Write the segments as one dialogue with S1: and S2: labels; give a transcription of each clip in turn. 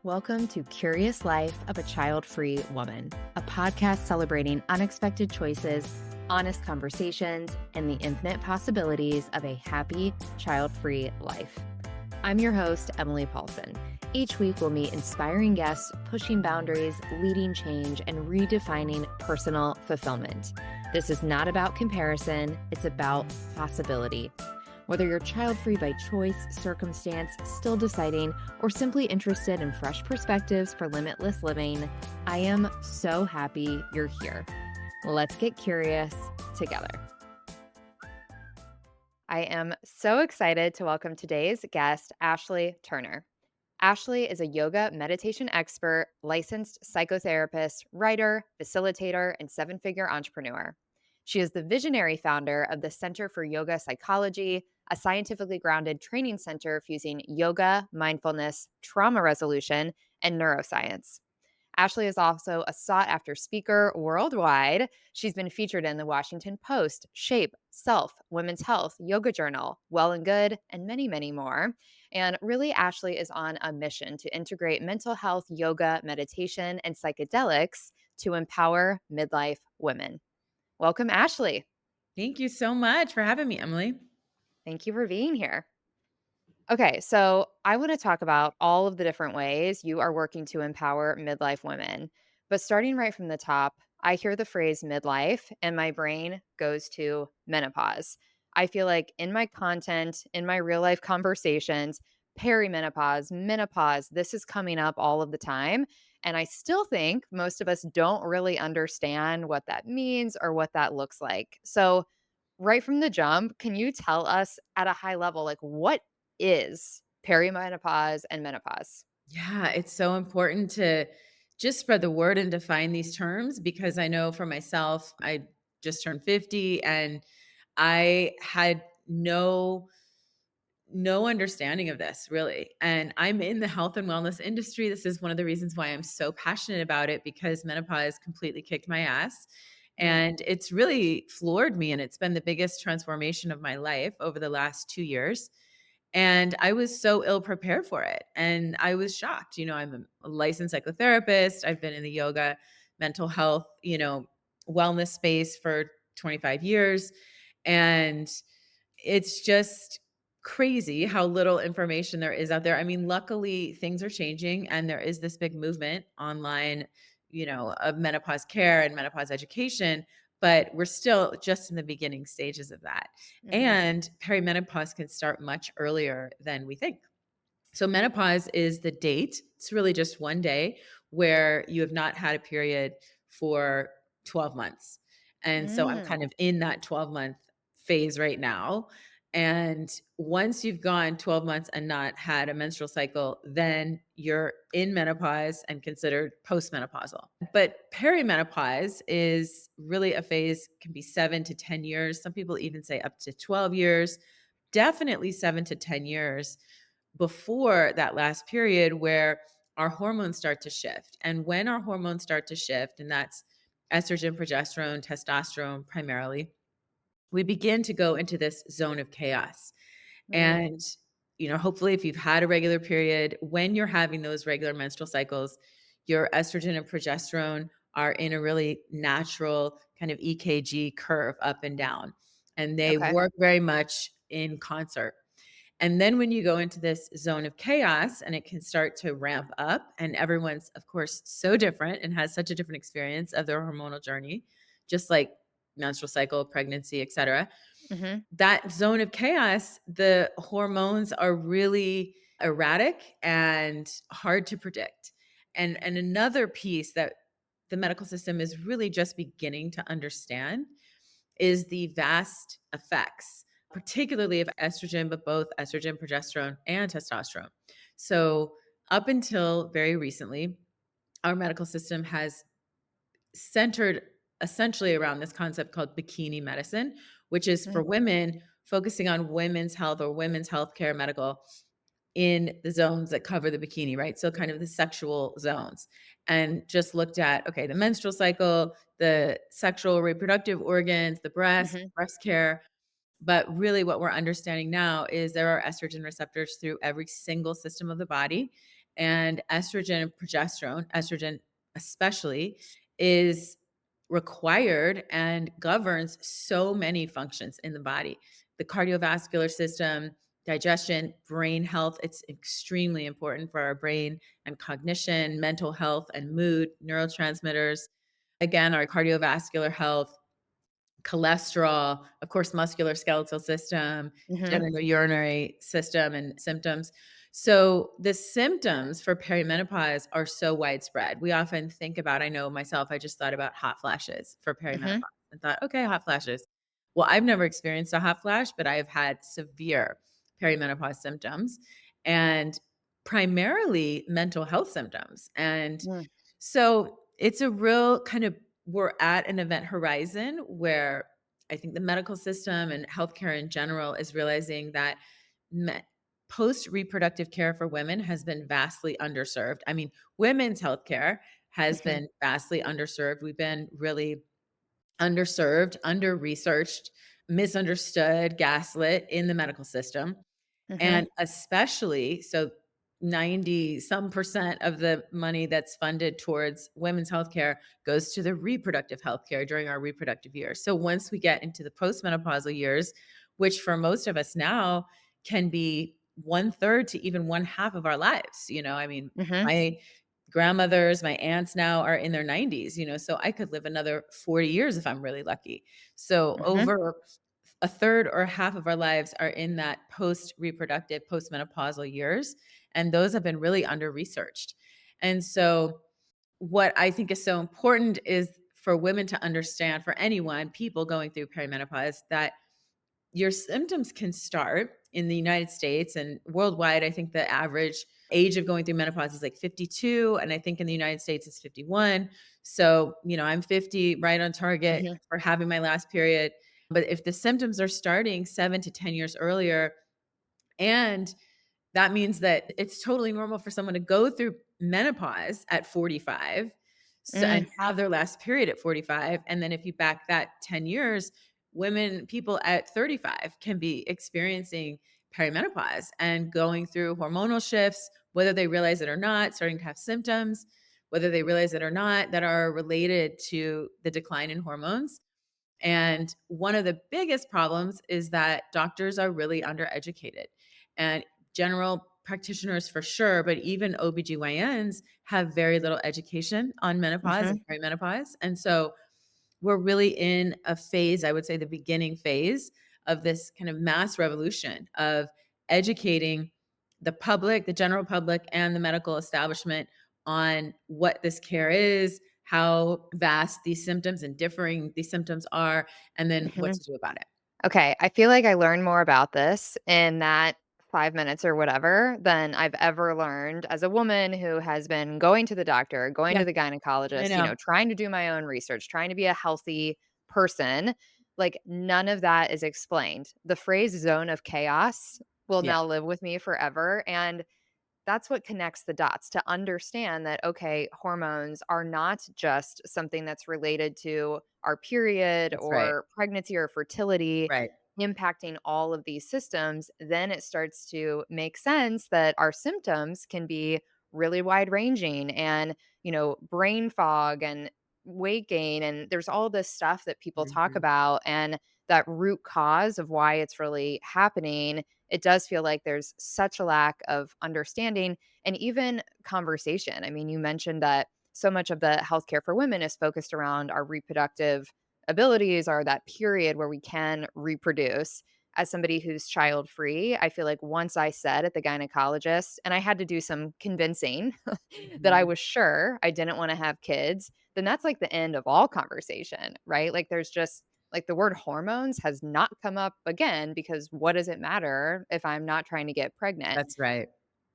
S1: Welcome to Curious Life of a Child-Free Woman, a podcast celebrating unexpected choices, honest conversations, and the infinite possibilities of a happy, child-free life. I'm your host, Emily Paulsen. Each week, we'll meet inspiring guests, pushing boundaries, leading change, and redefining personal fulfillment. This is not about comparison, it's about possibility. Whether you're child-free by choice, circumstance, still deciding, or simply interested in fresh perspectives for limitless living, I am so happy you're here. Let's get curious together. I am so excited to welcome today's guest, Ashley Turner. Ashley is a yoga meditation expert, licensed psychotherapist, writer, facilitator, and seven-figure entrepreneur. She is the visionary founder of the Center for Yoga Psychology, a scientifically grounded training center fusing yoga, mindfulness, trauma resolution, and neuroscience. Ashley is also a sought-after speaker worldwide. She's been featured in the Washington Post, Shape, Self, Women's Health, Yoga Journal, Well and Good, and many, many more. And really, Ashley is on a mission to integrate mental health, yoga, meditation, and psychedelics to empower midlife women. Welcome, Ashley.
S2: Thank you so much for having me, Emily.
S1: Thank you for being here. Okay, so I want to talk about all of the different ways you are working to empower midlife women. But starting right from the top, I hear the phrase midlife and my brain goes to menopause. I feel like in my content, in my real life conversations, perimenopause, menopause, this is coming up all of the time. And I still think most of us don't really understand what that means or what that looks like. So, right from the jump, can you tell us at a high level, like what is perimenopause and menopause?
S2: Yeah, it's so important to just spread the word and define these terms because I know for myself, I just turned 50 and I had no understanding of this really. And I'm in the health and wellness industry. This is one of the reasons why I'm so passionate about it because menopause completely kicked my ass.
S1: Mm,
S2: And it's really floored me. And it's been the biggest transformation of my life over the last 2 years. And I was so ill prepared for it. And I was shocked. I'm a licensed psychotherapist. I've been in the yoga, mental health, wellness space for 25 years. And it's just crazy how little information there is out there. I mean, luckily things are changing and there is this big movement online, of menopause care and menopause education, but we're still just in the beginning stages of that.
S1: mhm,
S2: And perimenopause can start much earlier than we think. So menopause is the date. It's really just one day where you have not had a period for 12 months. And so I'm
S1: mm,
S2: kind of in that 12-month phase right now. And once you've gone 12 months and not had a menstrual cycle, then you're in menopause and considered postmenopausal. But perimenopause is really a phase, can be 7 to 10 years. Some people even say up to 12 years, definitely 7 to 10 years before that last period where our hormones start to shift. And when our hormones start to shift, and that's estrogen, progesterone, testosterone primarily, we begin to go into this zone of chaos.
S1: mm,
S2: And, hopefully, if you've had a regular period, when you're having those regular menstrual cycles, your estrogen and progesterone are in a really natural kind of EKG curve up and down. And they
S1: okay.
S2: work very much in concert. And then when you go into this zone of chaos and it can start to ramp up, and everyone's, of course, so different and has such a different experience of their hormonal journey, just like menstrual cycle, pregnancy, et cetera.
S1: Mhm,
S2: That zone of chaos, the hormones are really erratic and hard to predict. And another piece that the medical system is really just beginning to understand is the vast effects, particularly of estrogen, but both estrogen, progesterone, and testosterone. So, up until very recently, our medical system has centered essentially around this concept called bikini medicine, which is for
S1: mm,
S2: women focusing on women's health or women's healthcare medical in the zones that cover the bikini, right? So kind of the sexual zones, and just looked at, okay, the menstrual cycle, the sexual reproductive organs, the
S1: mhm,
S2: breast care. But really what we're understanding now is there are estrogen receptors through every single system of the body. And estrogen and progesterone, estrogen especially, is required and governs so many functions in the body, the cardiovascular system, digestion, brain health. It's extremely important for our brain and cognition, mental health and mood, neurotransmitters. Again, our cardiovascular health, cholesterol, of course, musculoskeletal system,
S1: Mhm.
S2: genitourinary system and symptoms. So the symptoms for perimenopause are so widespread. We often think about, I know myself, I just thought about hot flashes for perimenopause
S1: Mhm.
S2: and thought, okay, hot flashes. Well, I've never experienced a hot flash, but I have had severe perimenopause symptoms and primarily mental health symptoms. And
S1: Mm.
S2: so it's a real kind of, we're at an event horizon where I think the medical system and healthcare in general is realizing that me- post reproductive care for women has been vastly underserved. I mean, women's healthcare has
S1: Mhm.
S2: been vastly underserved. We've been really underserved, under researched, misunderstood, gaslit in the medical system.
S1: Mhm.
S2: And especially so 90 some percent of the money that's funded towards women's healthcare goes to the reproductive healthcare during our reproductive years. So once we get into the postmenopausal years, which for most of us now can be one third to even one half of our lives, I mean,
S1: Mhm.
S2: my grandmothers, my aunts now are in their 90s, so I could live another 40 years if I'm really lucky. So
S1: Mhm.
S2: over a third or half of our lives are in that post reproductive, postmenopausal years. And those have been really under researched. And so, what I think is so important is for women to understand, for anyone, people going through perimenopause, that your symptoms can start in the United States and worldwide. I think the average age of going through menopause is like 52. And I think in the United States it's 51. So, I'm 50, right on target
S1: Mhm.
S2: for having my last period. But if the symptoms are starting 7 to 10 years earlier, and that means that it's totally normal for someone to go through menopause at 45, so,
S1: Mm.
S2: and have their last period at 45. And then if you back that 10 years, people at 35 can be experiencing perimenopause and going through hormonal shifts, whether they realize it or not, starting to have symptoms, whether they realize it or not, that are related to the decline in hormones. And one of the biggest problems is that doctors are really undereducated, and general practitioners for sure, but even OBGYNs have very little education on menopause and
S1: Mhm.
S2: perimenopause. And so we're really in a phase, I would say the beginning phase of this kind of mass revolution of educating the public, the general public, and the medical establishment on what this care is, how vast these symptoms and differing these symptoms are, and then what
S1: Mhm.
S2: to do about it.
S1: Okay, I feel like I learned more about this in that 5 minutes or whatever than I've ever learned as a woman who has been going to the doctor, going
S2: Yeah,
S1: to the
S2: I
S1: gynecologist,
S2: know.
S1: trying to do my own research, trying to be a healthy person. Like, none of that is explained. The phrase "zone of chaos" will
S2: Yeah,
S1: now live with me forever, and that's what connects the dots to understand that, okay, hormones are not just something that's related to our period
S2: that's right.
S1: or pregnancy or fertility
S2: Right.
S1: impacting all of these systems. Then it starts to make sense that our symptoms can be really wide ranging and, brain fog and weight gain. And there's all this stuff that people talk
S2: Mhm.
S1: about. And that root cause of why it's really happening, it does feel like there's such a lack of understanding and even conversation. I mean, you mentioned that so much of the healthcare for women is focused around our reproductive abilities or that period where we can reproduce. As somebody who's child free, I feel like once I said at the gynecologist, and I had to do some convincing that I
S2: Mhm.
S1: was sure I didn't want to have kids, then that's like the end of all conversation, right? Like there's just like the word hormones has not come up again because what does it matter if I'm not trying to get pregnant?
S2: That's right.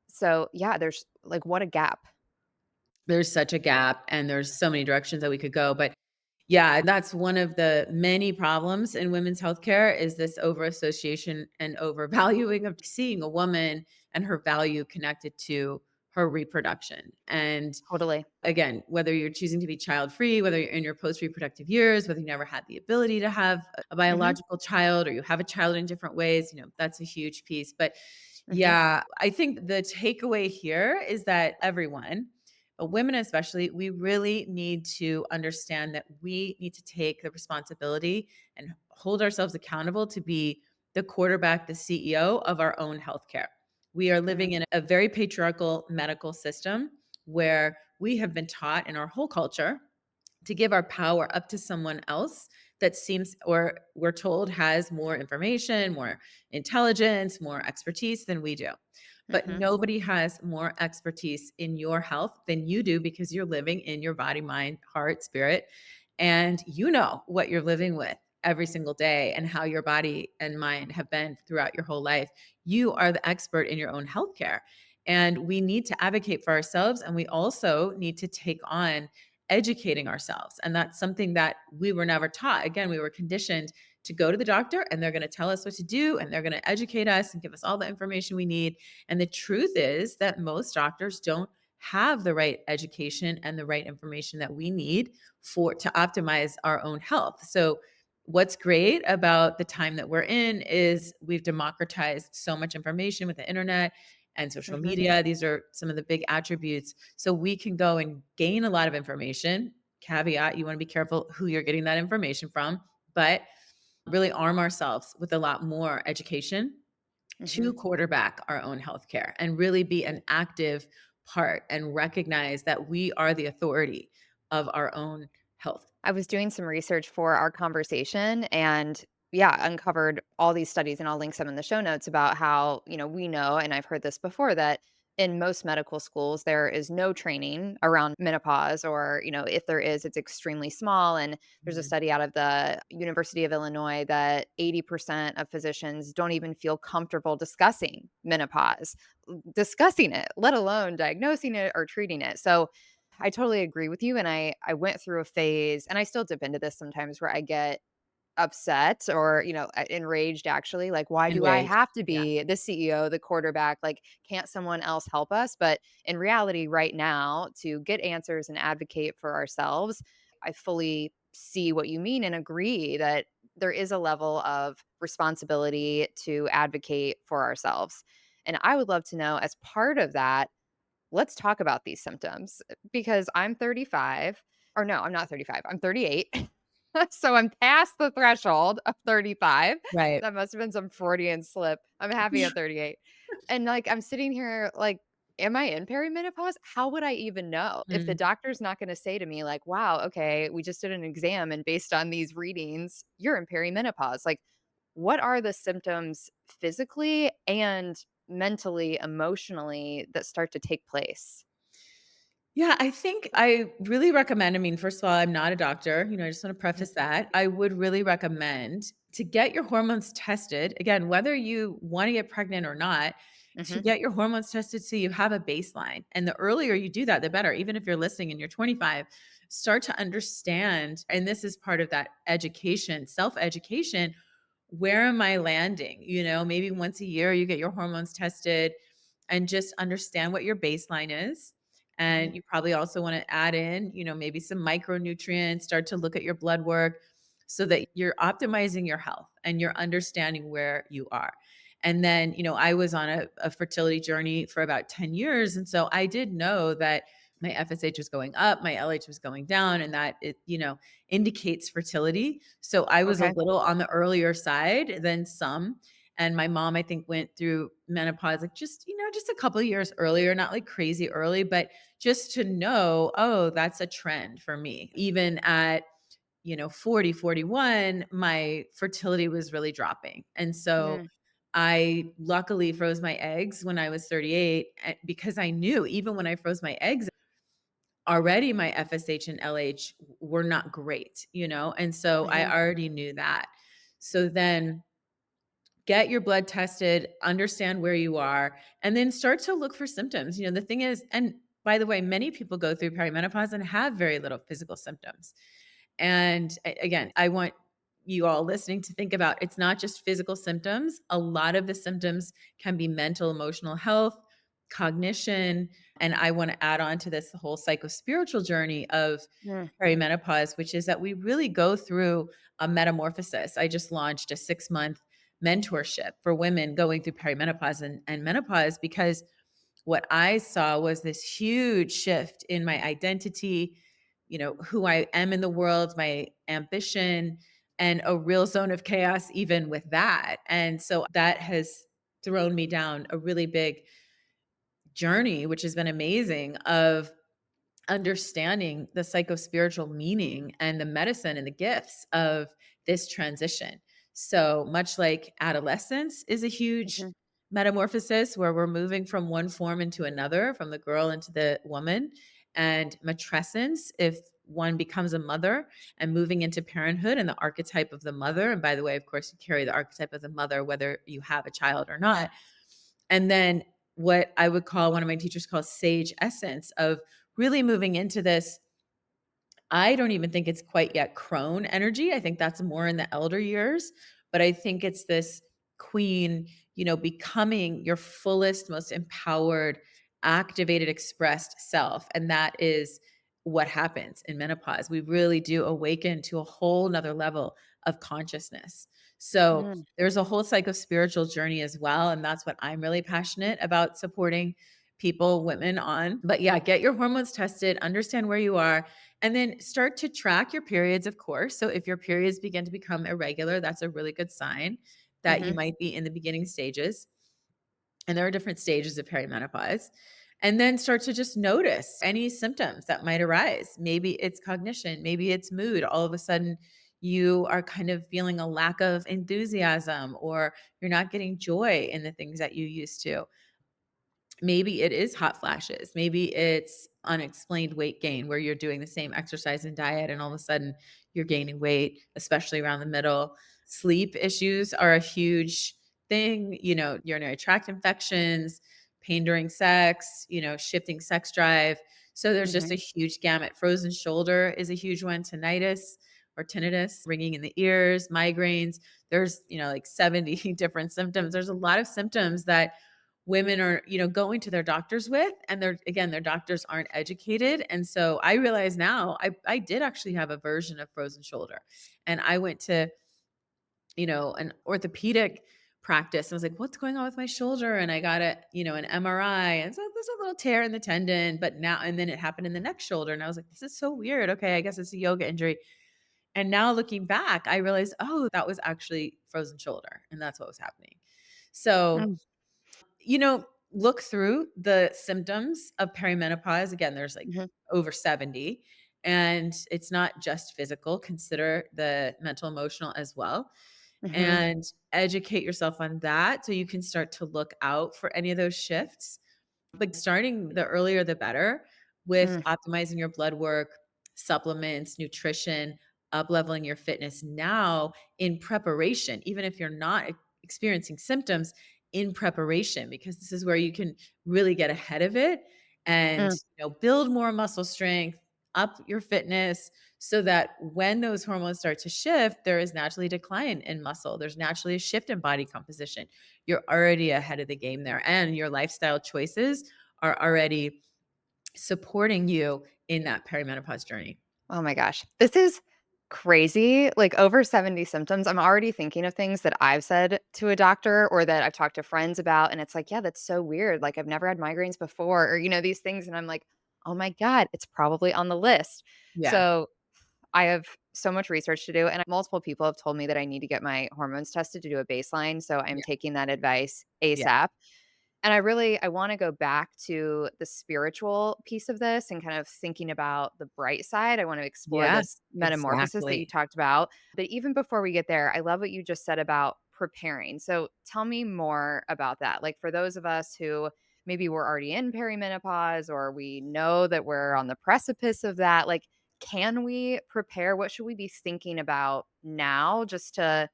S1: So, yeah, there's like what a gap.
S2: There's such a gap, and there's so many directions that we could go, but yeah, that's one of the many problems in women's healthcare, is this over association and overvaluing of seeing a woman and her value connected to her reproduction. And
S1: Totally.
S2: again, whether you're choosing to be child free, whether you're in your post reproductive years, whether you never had the ability to have a
S1: Mhm.
S2: biological child or you have a child in different ways, that's a huge piece. But
S1: Mhm.
S2: Yeah, I think the takeaway here is that everyone, but women especially, we really need to understand that we need to take the responsibility and hold ourselves accountable to be the quarterback, the CEO of our own healthcare. We are living
S1: Mhm.
S2: in a very patriarchal medical system where we have been taught in our whole culture to give our power up to someone else that seems, or we're told, has more information, more intelligence, more expertise than we do. But
S1: Mhm.
S2: nobody has more expertise in your health than you do because you're living in your body, mind, heart, spirit, and you know what you're living with every single day and how your body and mind have been throughout your whole life. You are the expert in your own healthcare. And we need to advocate for ourselves. And we also need to take on educating ourselves. And that's something that we were never taught. Again, we were conditioned to go to the doctor and they're going to tell us what to do and they're going to educate us and give us all the information we need. And the truth is that most doctors don't have the right education and the right information that we need for to optimize our own health. So what's great about the time that we're in is we've democratized so much information with the internet and social
S1: Mhm.
S2: media. These are some of the big attributes. So we can go and gain a lot of information. Caveat, you want to be careful who you're getting that information from, but really arm ourselves with a lot more education to
S1: Mhm.
S2: quarterback our own healthcare and really be an active part and recognize that we are the authority of our own health.
S1: I was doing some research for our conversation and yeah, uncovered all these studies and I'll link some in the show notes about how, we know, and I've heard this before, that in most medical schools, there is no training around menopause, or, if there is, it's extremely small. And there's a
S2: Mhm.
S1: study out of the University of Illinois that 80% of physicians don't even feel comfortable discussing menopause, discussing it, let alone diagnosing it or treating it. So I totally agree with you, and I went through a phase, and I still dip into this sometimes, where I get upset or, enraged actually, like, "Why do I
S2: Enraged.
S1: have to
S2: Yeah.
S1: be the CEO, the quarterback? Like, can't someone else help us?" But in reality, right now, to get answers and advocate for ourselves, I fully see what you mean and agree that there is a level of responsibility to advocate for ourselves. And I would love to know, as part of that, let's talk about these symptoms, because I'm 35, or no, I'm not 35. I'm 38. So I'm past the threshold of 35.
S2: Right.
S1: That must have been some Freudian slip. I'm happy at 38. And like I'm sitting here like, am I in perimenopause? How would I even know if the
S2: Mm.
S1: doctor's not going to say to me like, "Wow, okay, we just did an exam and based on these readings, you're in perimenopause." Like, what are the symptoms physically and mentally, emotionally, that start to take place?
S2: Yeah, I think I really recommend, I mean, first of all, I'm not a doctor, I just want to
S1: Mhm.
S2: preface that. I would really recommend to get your hormones tested. Again, whether you want to get pregnant or not, to
S1: Mhm.
S2: get your hormones tested so you have a baseline. And the earlier you do that, the better. Even if you're listening and you're 25, start to understand. And this is part of that education, self education. Where am I landing? Maybe once a year you get your hormones tested and just understand what your baseline is.
S1: Mhm.
S2: And you probably also want to add in, maybe some micronutrients, start to look at your blood work so that you're optimizing your health and you're understanding where you are. And then, I was on a fertility journey for about 10 years. And so I did know that my FSH was going up, my LH was going down, and that it, indicates fertility. So I was a
S1: Okay.
S2: little on the earlier side than some. And my mom, I think, went through menopause like just a couple of years earlier, not like crazy early, but just to know, oh, that's a trend for me. Even at 40, 41, my fertility was really dropping. And so
S1: Mm.
S2: I luckily froze my eggs when I was 38 because I knew even when I froze my eggs, already my FSH and LH were not great, and so I
S1: Mhm.
S2: already knew that. So then get your blood tested, understand where you are, and then start to look for symptoms. The thing is, and by the way, many people go through perimenopause and have very little physical symptoms. And again, I want you all listening to think about it's not just physical symptoms. A lot of the symptoms can be mental, emotional health, cognition. And I want to add on to this the whole psychospiritual journey of
S1: Mm.
S2: perimenopause, which is that we really go through a metamorphosis. I just launched a 6-month mentorship for women going through perimenopause and menopause, because what I saw was this huge shift in my identity, who I am in the world, my ambition, and a real zone of chaos, even with that. And so that has thrown me down a really big journey, which has been amazing, of understanding the psycho-spiritual meaning and the medicine and the gifts of this transition. So much like adolescence is a huge
S1: Mhm.
S2: metamorphosis where we're moving from one form into another, from the girl into the woman, and matrescence, if one becomes a mother and moving into parenthood and the archetype of the mother. And by the way, of course, you carry the archetype of the mother, whether you have a child or not. And then what I would call, one of my teachers calls sage essence, of really moving into this. I don't even think it's quite yet crone energy. I think that's more in the elder years, but I think it's this queen, becoming your fullest, most empowered, activated, expressed self. And that is what happens in menopause. We really do awaken to a whole nother level of consciousness. So
S1: Mm.
S2: there's a whole psycho-spiritual journey as well. And that's what I'm really passionate about supporting people, women on. But yeah, get your hormones tested, understand where you are, and then start to track your periods, of course. So if your periods begin to become irregular, that's a really good sign that you
S1: Mhm.
S2: might be in the beginning stages. And there are different stages of perimenopause. And then start to just notice any symptoms that might arise. Maybe it's cognition, maybe it's mood. All of a sudden, you are kind of feeling a lack of enthusiasm, or you're not getting joy in the things that you used to. Maybe it is hot flashes. Maybe it's unexplained weight gain where you're doing the same exercise and diet and all of a sudden you're gaining weight, especially around the middle. Sleep issues are a huge thing, urinary tract infections, pain during sex, shifting sex drive. So there's just a
S1: Mhm.
S2: huge gamut. Frozen shoulder is a huge one, tinnitus or tinnitus, ringing in the ears, migraines. There's, like 70 different symptoms. There's a lot of symptoms that women are, going to their doctors with, and their doctors aren't educated. And so I realize now I did actually have a version of frozen shoulder. And I went to, an orthopedic practice. I was like, what's going on with my shoulder? And I got an MRI. And so there's a little tear in the tendon, and then it happened in the next shoulder. And I was like, this is so weird. Okay, I guess it's a yoga injury. And now looking back, I realized, oh, that was actually frozen shoulder. And that's what was happening. So
S1: Mm.
S2: look through the symptoms of perimenopause. Again, there's like
S1: Mhm.
S2: over 70, and it's not just physical. Consider the mental, emotional as well,
S1: Mhm.
S2: and educate yourself on that so you can start to look out for any of those shifts. But starting the earlier the better, with
S1: Mm.
S2: optimizing your blood work, supplements, nutrition, up leveling your fitness now in preparation, even if you're not experiencing symptoms, in preparation, because this is where you can really get ahead of it and,
S1: Mm.
S2: build more muscle strength, up your fitness, so that when those hormones start to shift, there is naturally decline in muscle. There's naturally a shift in body composition. You're already ahead of the game there, and your lifestyle choices are already supporting you in that perimenopause journey.
S1: Oh my gosh. This is crazy. Like over 70 symptoms. I'm already thinking of things that I've said to a doctor or that I've talked to friends about. And it's like, yeah, that's so weird. Like I've never had migraines before or, these things. And I'm like, oh my God, it's probably on the list.
S2: Yeah.
S1: So I have so much research to do. And multiple people have told me that I need to get my hormones tested to do a baseline. So I'm
S2: Yeah.
S1: taking that advice
S2: Yeah.
S1: ASAP. And I wanna go back to the spiritual piece of this and kind of thinking about the bright side. I want to explore
S2: Yeah.
S1: this metamorphosis that you
S2: Exactly.
S1: talked about. But even before we get there, I love what you just said about preparing. So tell me more about that. Like for those of us who maybe we're already in perimenopause or we know that we're on the precipice of that, like can we prepare? What should we be thinking about now just to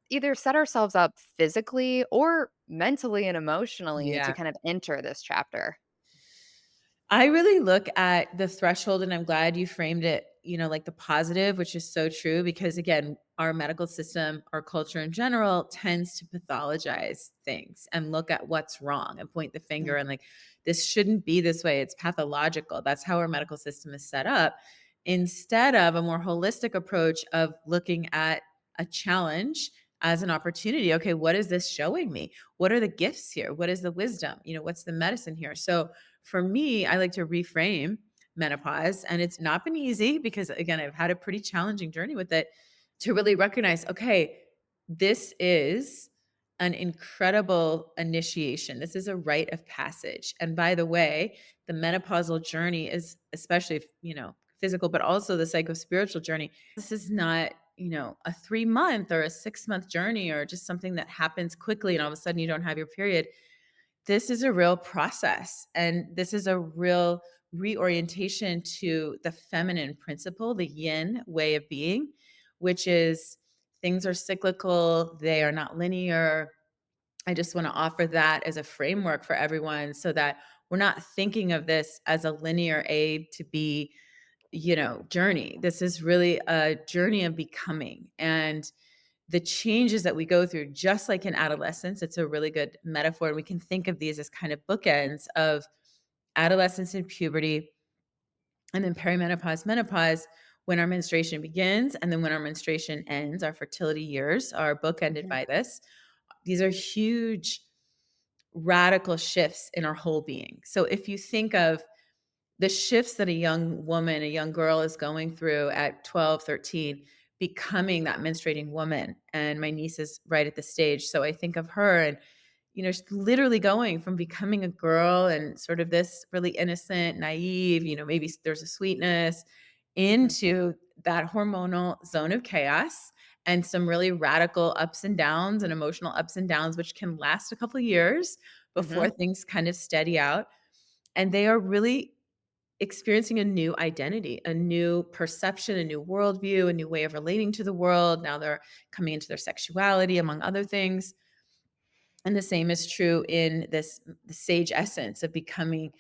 S1: either set ourselves up physically or mentally and emotionally to
S2: Yeah.
S1: kind of enter this chapter.
S2: I really look at the threshold, and I'm glad you framed it, like the positive, which is so true, because again, our medical system, our culture in general tends to pathologize things and look at what's wrong and point the finger
S1: Mm.
S2: and like, this shouldn't be this way. It's pathological. That's how our medical system is set up, instead of a more holistic approach of looking at a challenge as an opportunity. Okay, what is this showing me? What are the gifts here? What is the wisdom? What's the medicine here? So for me, I like to reframe menopause. And it's not been easy because, again, I've had a pretty challenging journey with it to really recognize, okay, this is an incredible initiation. This is a rite of passage. And by the way, the menopausal journey is, especially, physical, but also the psycho-spiritual journey. This is not, a 3-month or a 6-month journey or just something that happens quickly and all of a sudden you don't have your period. This is a real process, and this is a real reorientation to the feminine principle, the yin way of being, which is things are cyclical, they are not linear. I just want to offer that as a framework for everyone so that we're not thinking of this as a linear A to B, journey. This is really a journey of becoming. And the changes that we go through, just like in adolescence, it's a really good metaphor. We can think of these as kind of bookends of adolescence and puberty, and then perimenopause, menopause, when our menstruation begins, and then when our menstruation ends. Our fertility years are bookended
S1: Mhm.
S2: by this. These are huge, radical shifts in our whole being. So if you think of the shifts that a young woman, a young girl is going through at 12, 13, becoming that menstruating woman. And my niece is right at the stage. So I think of her and, she's literally going from becoming a girl and sort of this really innocent, naive, maybe there's a sweetness
S1: Mhm.
S2: into that hormonal zone of chaos and some really radical ups and downs and emotional ups and downs, which can last a couple of years before
S1: Mhm.
S2: things kind of steady out. And they are really experiencing a new identity, a new perception, a new worldview, a new way of relating to the world. Now they're coming into their sexuality, among other things. And the same is true in this the sage essence of becoming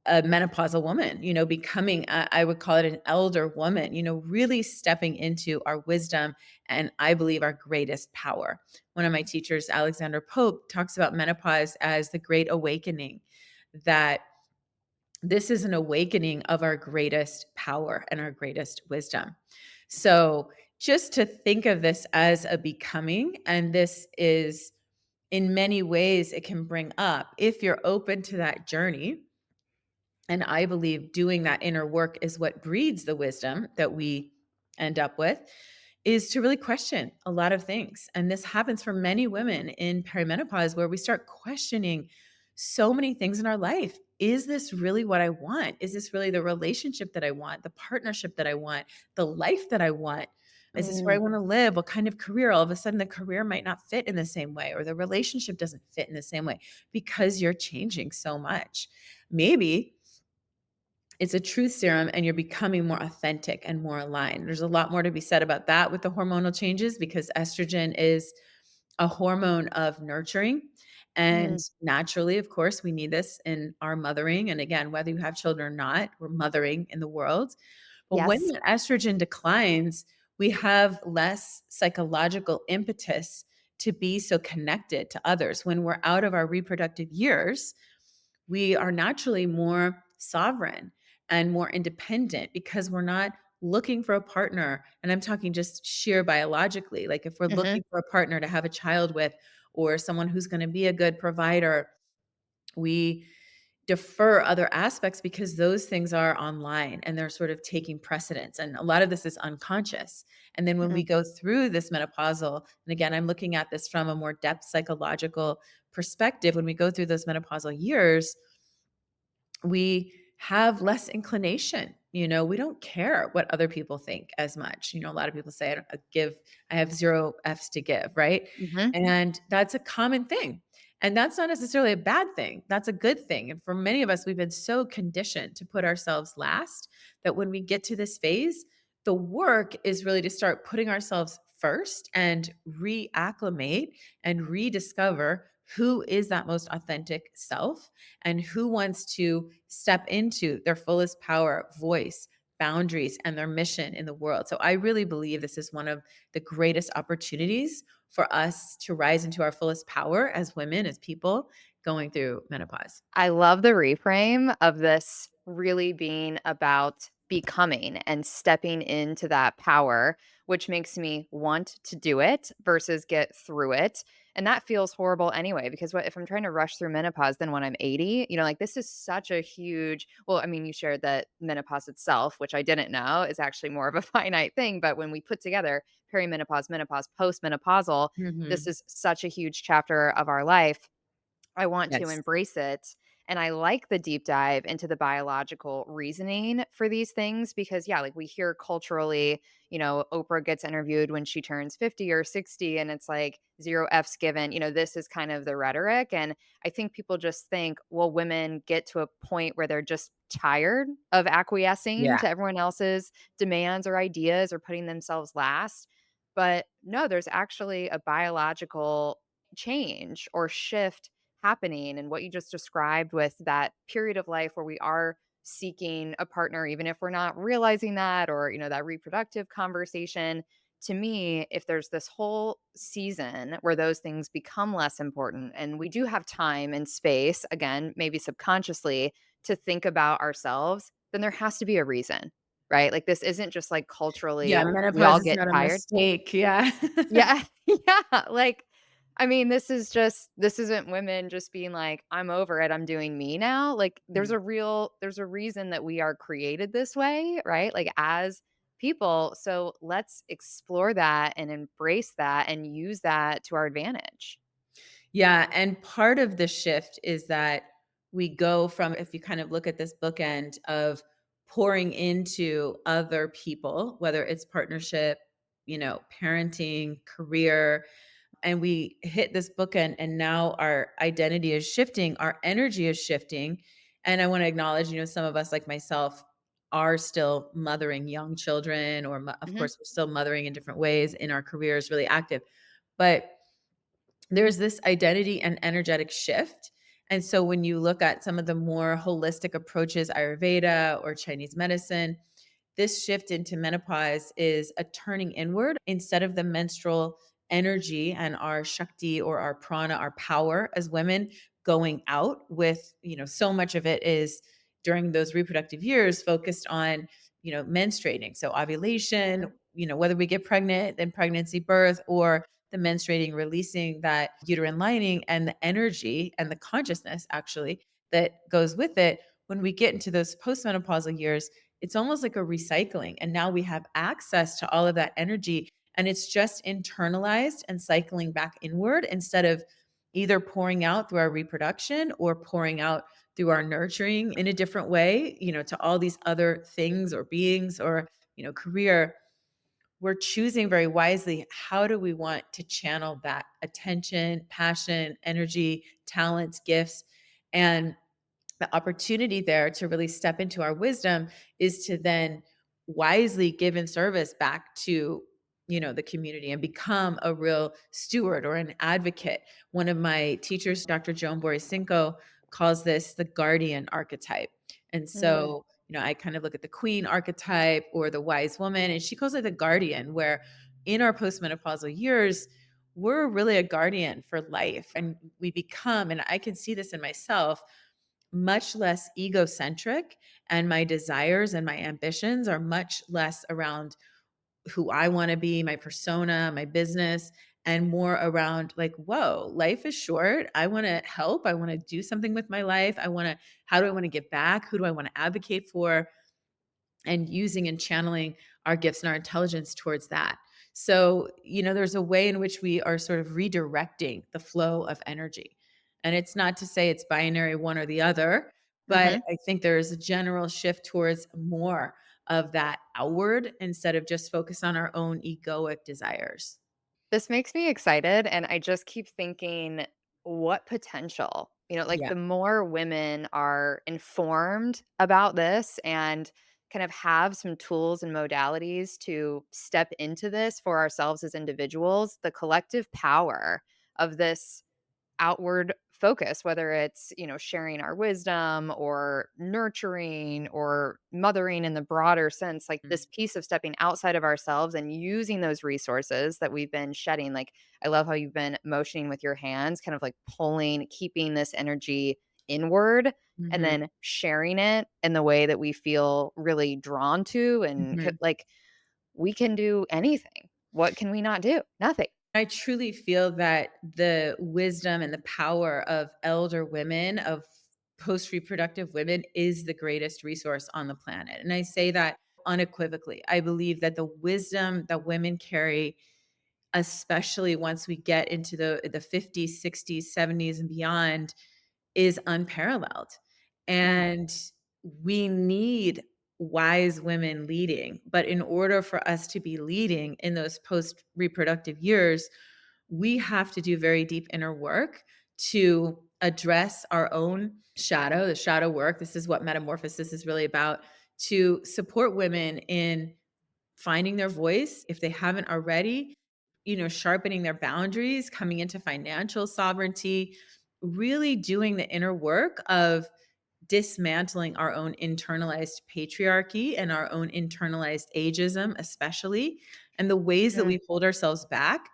S2: a menopausal woman, becoming, I would call it an elder woman, really stepping into our wisdom and I believe our greatest power. One of my teachers, Alexander Pope, talks about menopause as the great awakening, that this is an awakening of our greatest power and our greatest wisdom. So, just to think of this as a becoming, and this is in many ways, it can bring up, if you're open to that journey. And I believe doing that inner work is what breeds the wisdom that we end up with, is to really question a lot of things. And this happens for many women in perimenopause where we start questioning so many things in our life. Is this really what I want? Is this really the relationship that I want, the partnership that I want, the life that I want? Is this where I
S1: Mm.
S2: want to live? What kind of career? All of a sudden, the career might not fit in the same way, or the relationship doesn't fit in the same way because you're changing so much. Maybe it's a truth serum and you're becoming more authentic and more aligned. There's a lot more to be said about that with the hormonal changes because estrogen is a hormone of nurturing. And
S1: Mm.
S2: naturally, of course, we need this in our mothering. And again, whether you have children or not, we're mothering in the world. But when
S1: Yes.
S2: that estrogen declines, we have less psychological impetus to be so connected to others. When we're out of our reproductive years, we are naturally more sovereign and more independent because we're not looking for a partner. And I'm talking just sheer biologically. Like if we're
S1: Mhm.
S2: looking for a partner to have a child with or someone who's going to be a good provider, we defer other aspects because those things are online and they're sort of taking precedence. And a lot of this is unconscious. And then when we
S1: Mhm.
S2: go through this menopausal, and again, I'm looking at this from a more depth psychological perspective, when we go through those menopausal years, we have less inclination. We don't care what other people think as much. A lot of people say, I don't give, I have zero F's to give, right?
S1: Mhm.
S2: And that's a common thing. And that's not necessarily a bad thing. That's a good thing. And for many of us, we've been so conditioned to put ourselves last that when we get to this phase, the work is really to start putting ourselves first and reacclimate and rediscover who is that most authentic self and who wants to step into their fullest power, voice, boundaries, and their mission in the world. So I really believe this is one of the greatest opportunities for us to rise into our fullest power as women, as people going through menopause.
S1: I love the reframe of this really being about becoming and stepping into that power, which makes me want to do it versus get through it. And that feels horrible anyway, because what if I'm trying to rush through menopause, then when I'm 80, like this is such a huge, well, I mean, you shared that menopause itself, which I didn't know is actually more of a finite thing. But when we put together perimenopause, menopause, postmenopausal, this
S2: Mhm.
S1: is such a huge chapter of our life. I want to
S2: Yes.
S1: embrace it. And I like the deep dive into the biological reasoning for these things because, yeah, like we hear culturally, Oprah gets interviewed when she turns 50 or 60, and it's like zero F's given. This is kind of the rhetoric. And I think people just think, well, women get to a point where they're just tired of acquiescing
S2: Yeah.
S1: to everyone else's demands or ideas or putting themselves last. But no, there's actually a biological change or shift happening, and what you just described with that period of life where we are seeking a partner even if we're not realizing that, or that reproductive conversation. To me, if there's this whole season where those things become less important and we do have time and space, again maybe subconsciously, to think about ourselves, then there has to be a reason, right? Like this isn't just like
S2: Yeah,
S1: culturally we
S2: menopause
S1: all
S2: is
S1: get
S2: not a
S1: tired.
S2: mistake, yeah.
S1: Yeah, yeah, like, I mean, this isn't women just being like, "I'm over it, I'm doing me now." Like,
S2: Mm.
S1: there's a reason that we are created this way, right? Like, as people, so let's explore that and embrace that and use that to our advantage.
S2: Yeah, and part of the shift is that we go from, if you kind of look at this bookend of pouring into other people, whether it's partnership, parenting, career, and we hit this bookend and now our identity is shifting, our energy is shifting. And I want to acknowledge, some of us like myself are still mothering young children, or of
S1: Mhm,
S2: course we're still mothering in different ways in our careers, really active. But there's this identity and energetic shift. And so when you look at some of the more holistic approaches, Ayurveda or Chinese medicine, this shift into menopause is a turning inward instead of the menstrual energy and our Shakti or our prana, our power as women going out with, so much of it is during those reproductive years focused on, menstruating. So ovulation,
S1: mhm,
S2: whether we get pregnant, then pregnancy, birth, or the menstruating, releasing that uterine lining and the energy and the consciousness actually that goes with it. When we get into those postmenopausal years, it's almost like a recycling. And now we have access to all of that energy. And it's just internalized and cycling back inward instead of either pouring out through our reproduction or pouring out through our nurturing in a different way, to all these other things or beings or, career. We're choosing very wisely, how do we want to channel that attention, passion, energy, talents, gifts? And the opportunity there to really step into our wisdom is to then wisely give in service back to, the community and become a real steward or an advocate. One of my teachers, Dr. Joan Borisinko, calls this the guardian archetype. And
S1: mm,
S2: so, I kind of look at the queen archetype or the wise woman, and she calls it the guardian, where in our postmenopausal years, we're really a guardian for life. And we become, and I can see this in myself, much less egocentric, and my desires and my ambitions are much less around who I want to be, my persona, my business, and more around like, whoa, life is short. I want to help. I want to do something with my life. How do I want to give back? Who do I want to advocate for? And using and channeling our gifts and our intelligence towards that. So, there's a way in which we are sort of redirecting the flow of energy. And it's not to say it's binary one or the other, but
S1: mhm.
S2: I think there is a general shift towards more of that outward instead of just focus on our own egoic desires.
S1: This makes me excited, and I just keep thinking, what potential? Like
S2: Yeah.
S1: the more women are informed about this and kind of have some tools and modalities to step into this for ourselves as individuals, the collective power of this outward focus, whether it's, sharing our wisdom or nurturing or mothering in the broader sense, like
S2: Mhm.
S1: this piece of stepping outside of ourselves and using those resources that we've been shedding. Like, I love how you've been motioning with your hands, kind of like pulling, keeping this energy inward and
S2: Mhm,
S1: then sharing it in the way that we feel really drawn to and
S2: mhm.
S1: like we can do anything. What can we not do? Nothing.
S2: I truly feel that the wisdom and the power of elder women, of post reproductive women, is the greatest resource on the planet. And I say that unequivocally. I believe that the wisdom that women carry, especially once we get into the 50s, 60s, 70s, and beyond, is unparalleled.
S1: Mm,
S2: And we need wise women leading. But in order for us to be leading in those post reproductive years, we have to do very deep inner work to address our own shadow, the shadow work. This is what metamorphosis is really about, to support women in finding their voice if they haven't already, sharpening their boundaries, coming into financial sovereignty, really doing the inner work of dismantling our own internalized patriarchy and our own internalized ageism, especially, and the ways that
S1: mm,
S2: we hold ourselves back,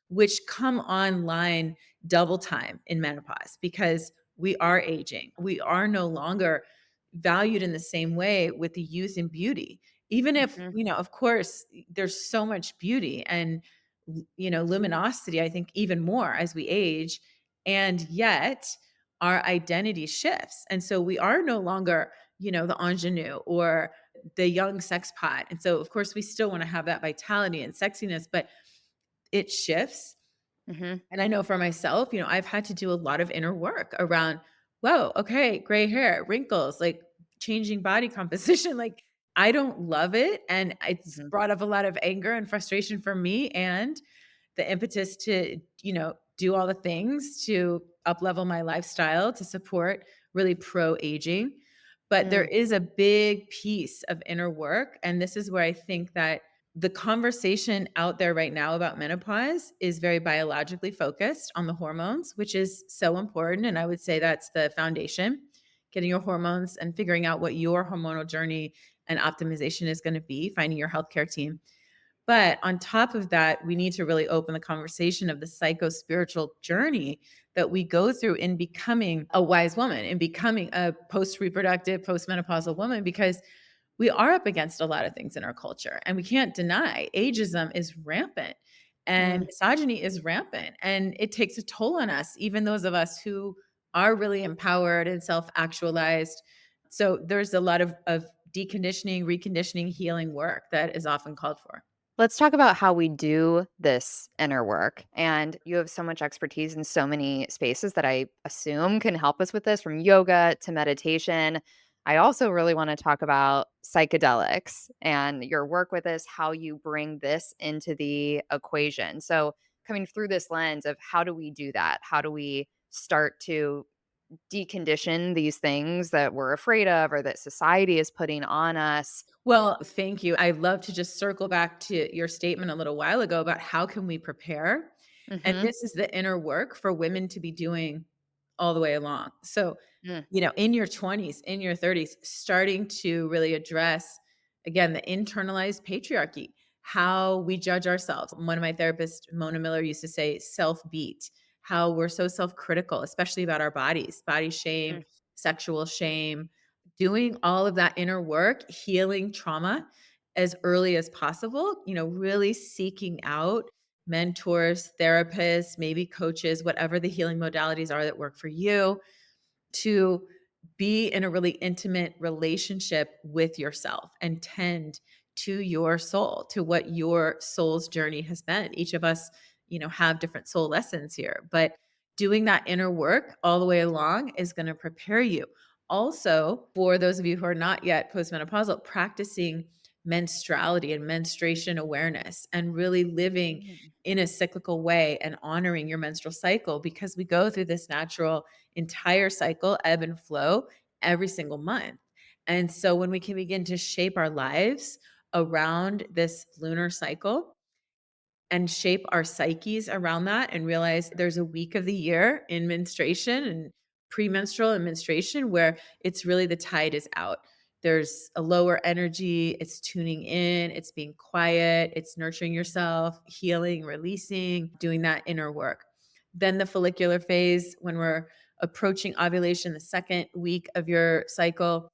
S2: which come online double time in menopause because we are aging. We are no longer valued in the same way with the youth and beauty. Even if,
S1: mhm,
S2: of course, there's so much beauty and, luminosity, I think, even more as we age. And yet, our identity shifts. And so we are no longer, the ingenue or the young sex pot. And so, of course, we still want to have that vitality and sexiness, but it shifts.
S1: mhm,
S2: And I know for myself, I've had to do a lot of inner work around, whoa, okay, gray hair, wrinkles, like changing body composition. Like, I don't love it. And it's
S1: mhm,
S2: brought up a lot of anger and frustration for me and the impetus to, do all the things to up level my lifestyle to support really pro aging. But there
S1: mm.
S2: is a big piece of inner work. And this is where I think that the conversation out there right now about menopause is very biologically focused on the hormones, which is so important. And I would say that's the foundation, getting your hormones and figuring out what your hormonal journey and optimization is going to be, finding your healthcare team. But on top of that, we need to really open the conversation of the psycho spiritual journey that we go through in becoming a wise woman, in becoming a post reproductive, postmenopausal woman, because we are up against a lot of things in our culture. And we can't deny ageism is rampant and
S1: Mm.
S2: misogyny is rampant. And it takes a toll on us, even those of us who are really empowered and self actualized. So there's a lot of deconditioning, reconditioning, healing work that is often called for.
S1: Let's talk about how we do this inner work. And you have so much expertise in so many spaces that I assume can help us with this, from yoga to meditation. I also really want to talk about psychedelics and your work with this, how you bring this into the equation. So, coming through this lens of how do we do that? How do we start to decondition these things that we're afraid of or that society is putting on us?
S2: Well, thank you. I'd love to just circle back to your statement a little while ago about how can we prepare? And
S1: Mhm.
S2: this is the inner work for women to be doing all the way along. So,
S1: Mm,
S2: in your 20s, in your 30s, starting to really address, again, the internalized patriarchy, how we judge ourselves. One of my therapists, Mona Miller, used to say self beat, how we're so self critical, especially about our bodies, body shame,
S1: mm,
S2: sexual shame, doing all of that inner work, healing trauma as early as possible, really seeking out mentors, therapists, maybe coaches, whatever the healing modalities are that work for you, to be in a really intimate relationship with yourself and tend to your soul, to what your soul's journey has been. Each of us, have different soul lessons here, but doing that inner work all the way along is going to prepare you. Also, for those of you who are not yet postmenopausal, practicing menstruality and menstruation awareness and really living
S1: mm.
S2: in a cyclical way and honoring your menstrual cycle, because we go through this natural entire cycle, ebb and flow, every single month. And so when we can begin to shape our lives around this lunar cycle and shape our psyches around that and realize there's a week of the year in menstruation and premenstrual and menstruation where it's really the tide is out. There's a lower energy, it's tuning in, it's being quiet, it's nurturing yourself, healing, releasing, doing that inner work. Then the follicular phase when we're approaching ovulation, the second week of your cycle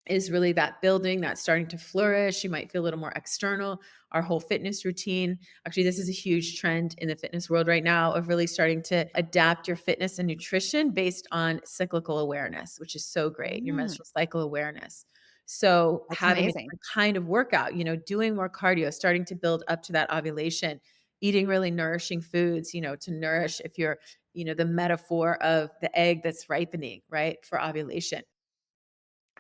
S2: is really that building that's starting to flourish. You might feel a little more external. Our whole fitness routine. Actually, this is a huge trend in the fitness world right now of really starting to adapt your fitness and nutrition based on cyclical awareness, which is so great, your
S1: Mm,
S2: menstrual cycle awareness. So,
S1: that's
S2: having a
S1: amazing.
S2: different kind of workout, doing more cardio, starting to build up to that ovulation, eating really nourishing foods, to nourish if you're, the metaphor of the egg that's ripening, right, for ovulation.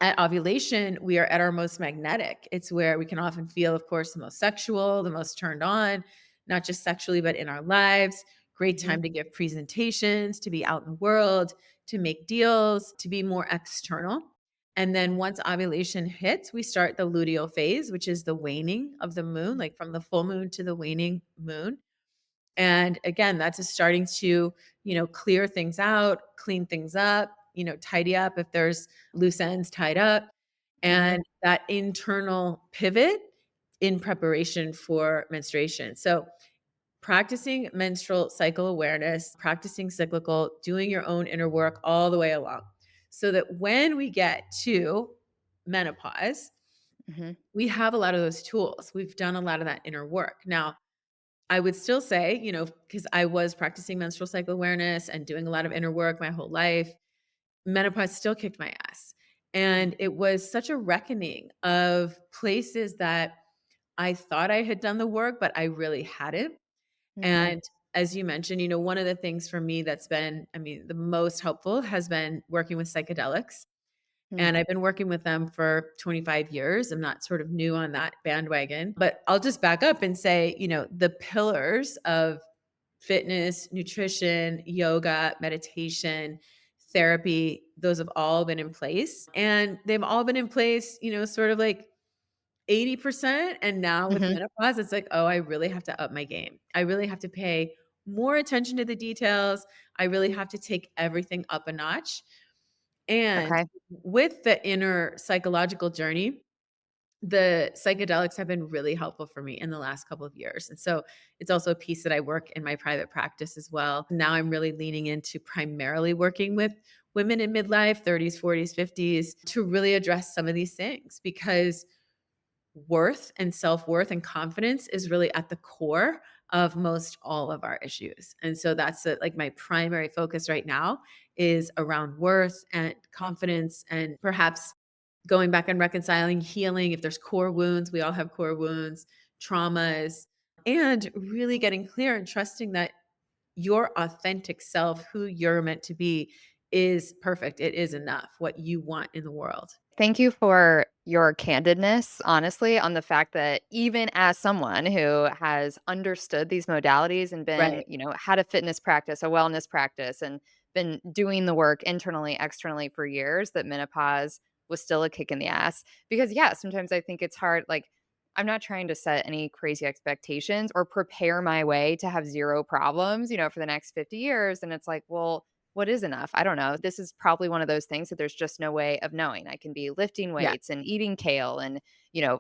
S2: At ovulation, we are at our most magnetic. It's where we can often feel, of course, the most sexual, the most turned on, not just sexually, but in our lives. Great
S1: Mhm,
S2: time to give presentations, to be out in the world, to make deals, to be more external. And then once ovulation hits, we start the luteal phase, which is the waning of the moon, like from the full moon to the waning moon. And again, that's just starting to, clear things out, clean things up, tidy up if there's loose ends tied up,
S1: mhm,
S2: and that internal pivot in preparation for menstruation. So, practicing menstrual cycle awareness, practicing cyclical, doing your own inner work all the way along. So that when we get to menopause,
S1: mhm,
S2: we have a lot of those tools. We've done a lot of that inner work. Now, I would still say, because I was practicing menstrual cycle awareness and doing a lot of inner work my whole life, menopause still kicked my ass. And it was such a reckoning of places that I thought I had done the work, but I really hadn't.
S1: mhm,
S2: And as you mentioned, one of the things for me that's been, I mean, the most helpful has been working with psychedelics.
S1: mm.
S2: And I've been working with them for 25 years. I'm not sort of new on that bandwagon, but I'll just back up and say, the pillars of fitness, nutrition, yoga, meditation, therapy, those have all been in place. And they've all been in place, sort of like 80%. And now with
S1: Mhm.
S2: menopause, it's like, oh, I really have to up my game. I really have to pay more attention to the details. I really have to take everything up a notch. And
S1: Okay.
S2: with the inner psychological journey, the psychedelics have been really helpful for me in the last couple of years. And so it's also a piece that I work in my private practice as well. Now I'm really leaning into primarily working with women in midlife, 30s, 40s, 50s to really address some of these things because worth and self-worth and confidence is really at the core of most all of our issues. And so that's like my primary focus right now is around worth and confidence and perhaps going back and reconciling, healing if there's core wounds, we all have core wounds, traumas, and really getting clear and trusting that your authentic self, who you're meant to be, is perfect. It is enough what you want in the world.
S1: Thank you for your candidness, honestly, on the fact that even as someone who has understood these modalities and been,
S2: Right.
S1: had a fitness practice, a wellness practice, and been doing the work internally, externally for years, that menopause was still a kick in the ass. Because, yeah, sometimes I think it's hard. Like, I'm not trying to set any crazy expectations or prepare my way to have zero problems, for the next 50 years. And it's like, well, what is enough? I don't know. This is probably one of those things that there's just no way of knowing. I can be lifting
S2: Yeah.
S1: weights and eating kale and,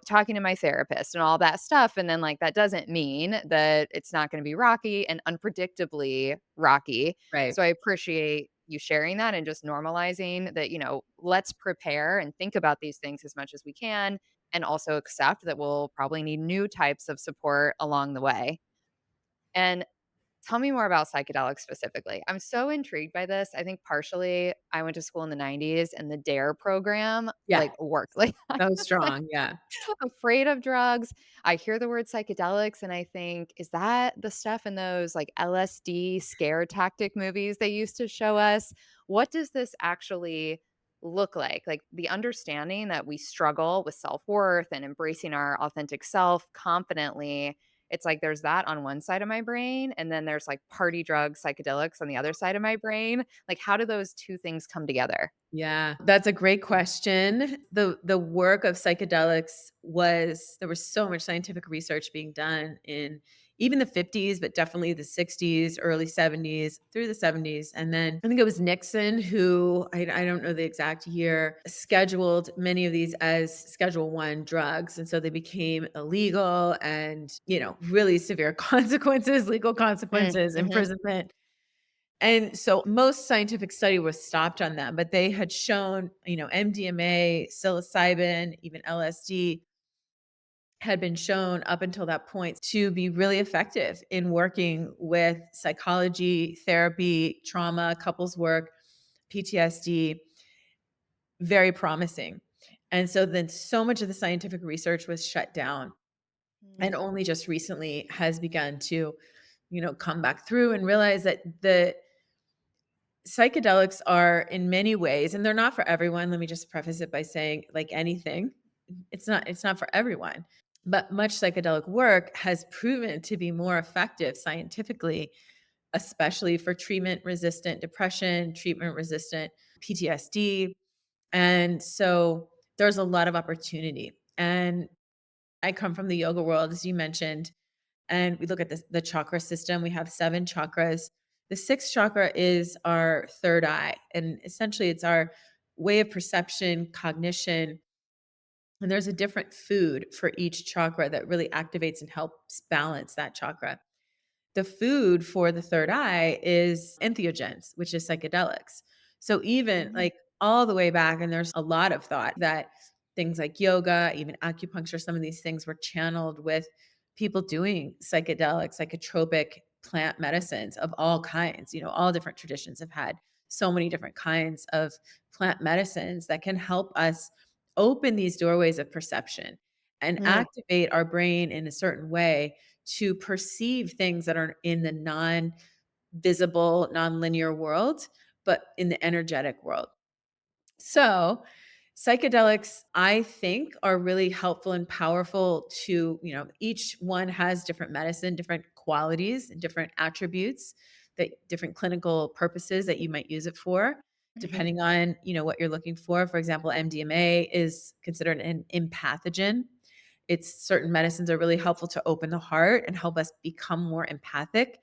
S1: talking to my therapist and all that stuff. And then, like, that doesn't mean that it's not going to be rocky and unpredictably rocky.
S2: Right.
S1: So I appreciate you sharing that and just normalizing that, let's prepare and think about these things as much as we can and also accept that we'll probably need new types of support along the way. And tell me more about psychedelics specifically. I'm so intrigued by this. I think partially I went to school in the 90s and the DARE program,
S2: Yeah.
S1: like, worked. Like, I
S2: So
S1: was, like,
S2: strong. Yeah.
S1: afraid of drugs. I hear the word psychedelics and I think, is that the stuff in those, like, LSD scare tactic movies they used to show us? What does this actually look like? Like, the understanding that we struggle with self-worth and embracing our authentic self confidently, it's like there's that on one side of my brain, and then there's, like, party drugs, psychedelics on the other side of my brain. Like, how do those 2 things come together?
S2: Yeah, that's a great question. The work of psychedelics was there was so much scientific research being done in even the 50s, but definitely the 60s, early 70s, through the 70s. And then I think it was Nixon who I don't know the exact year, scheduled many of these as Schedule One drugs. And so they became illegal and, really severe consequences, legal
S1: Mm,
S2: consequences,
S1: mhm.
S2: imprisonment. And so most scientific study was stopped on them, but they had shown, MDMA, psilocybin, even LSD had been shown up until that point to be really effective in working with psychology, therapy, trauma, couples work, PTSD, very promising. And so then so much of the scientific research was shut down and
S1: Mm.
S2: only just recently has begun to, come back through and realize that the psychedelics are in many ways, and they're not for everyone. Let me just preface it by saying, like anything, it's not for everyone. But much psychedelic work has proven to be more effective scientifically, especially for treatment resistant depression, treatment resistant PTSD. And so there's a lot of opportunity. And I come from the yoga world, as you mentioned, and we look at the chakra system. We have 7 chakras. The 6th chakra is our third eye, and essentially it's our way of perception, cognition, and there's a different food for each chakra that really activates and helps balance that chakra. The food for the third eye is entheogens, which is psychedelics. So even
S1: Mm.
S2: like all the way back, and there's a lot of thought that things like yoga, even acupuncture, some of these things were channeled with people doing psychedelic, psychotropic plant medicines of all kinds. All different traditions have had so many different kinds of plant medicines that can help us open these doorways of perception and
S1: Mm.
S2: activate our brain in a certain way to perceive things that are in the non-visible, non-linear world, but in the energetic world. So, psychedelics, I think, are really helpful and powerful to, each one has different medicine, different qualities, and different attributes, that different clinical purposes that you might use it for,
S1: Mhm.
S2: depending on, what you're looking for. For example, MDMA is considered an empathogen. It's certain medicines are really helpful to open the heart and help us become more empathic.